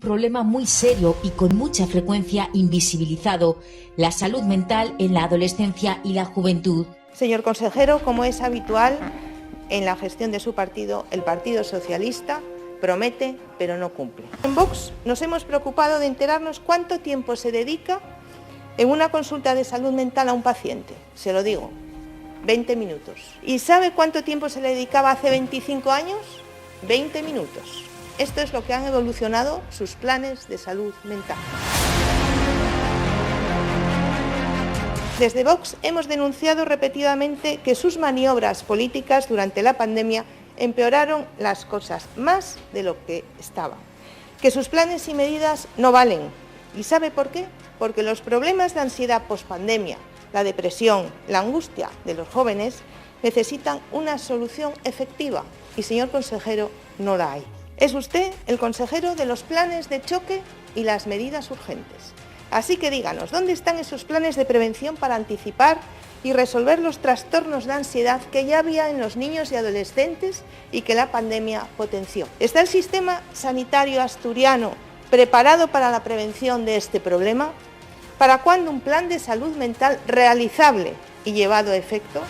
Problema muy serio y con mucha frecuencia invisibilizado, la salud mental en la adolescencia y la juventud. Señor consejero, como es habitual en la gestión de su partido, el Partido Socialista promete pero no cumple. En Vox nos hemos preocupado de enterarnos cuánto tiempo se dedica en una consulta de salud mental a un paciente. Se lo digo, 20 minutos. ¿Y sabe cuánto tiempo se le dedicaba hace 25 años? 20 minutos. Esto es lo que han evolucionado sus planes de salud mental. Desde Vox hemos denunciado repetidamente que sus maniobras políticas durante la pandemia empeoraron las cosas más de lo que estaban, que sus planes y medidas no valen. ¿Y sabe por qué? Porque los problemas de ansiedad pospandemia, la depresión, la angustia de los jóvenes necesitan una solución efectiva y, señor consejero, no la hay. Es usted el consejero de los planes de choque y las medidas urgentes. Así que díganos, ¿dónde están esos planes de prevención para anticipar y resolver los trastornos de ansiedad que ya había en los niños y adolescentes y que la pandemia potenció? ¿Está el sistema sanitario asturiano preparado para la prevención de este problema? ¿Para cuándo un plan de salud mental realizable y llevado a efecto?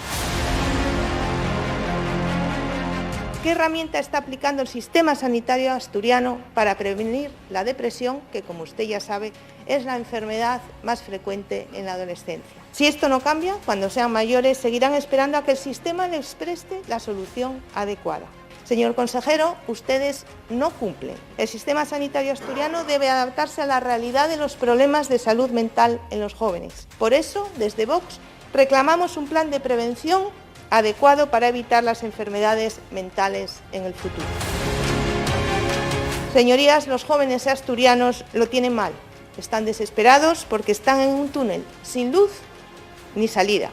¿Qué herramienta está aplicando el sistema sanitario asturiano para prevenir la depresión, que, como usted ya sabe, es la enfermedad más frecuente en la adolescencia? Si esto no cambia, cuando sean mayores seguirán esperando a que el sistema les preste la solución adecuada. Señor consejero, ustedes no cumplen. El sistema sanitario asturiano debe adaptarse a la realidad de los problemas de salud mental en los jóvenes. Por eso, desde Vox, reclamamos un plan de prevención adecuado para evitar las enfermedades mentales en el futuro. Señorías, los jóvenes asturianos lo tienen mal. Están desesperados porque están en un túnel sin luz ni salida.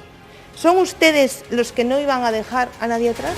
¿Son ustedes los que no iban a dejar a nadie atrás?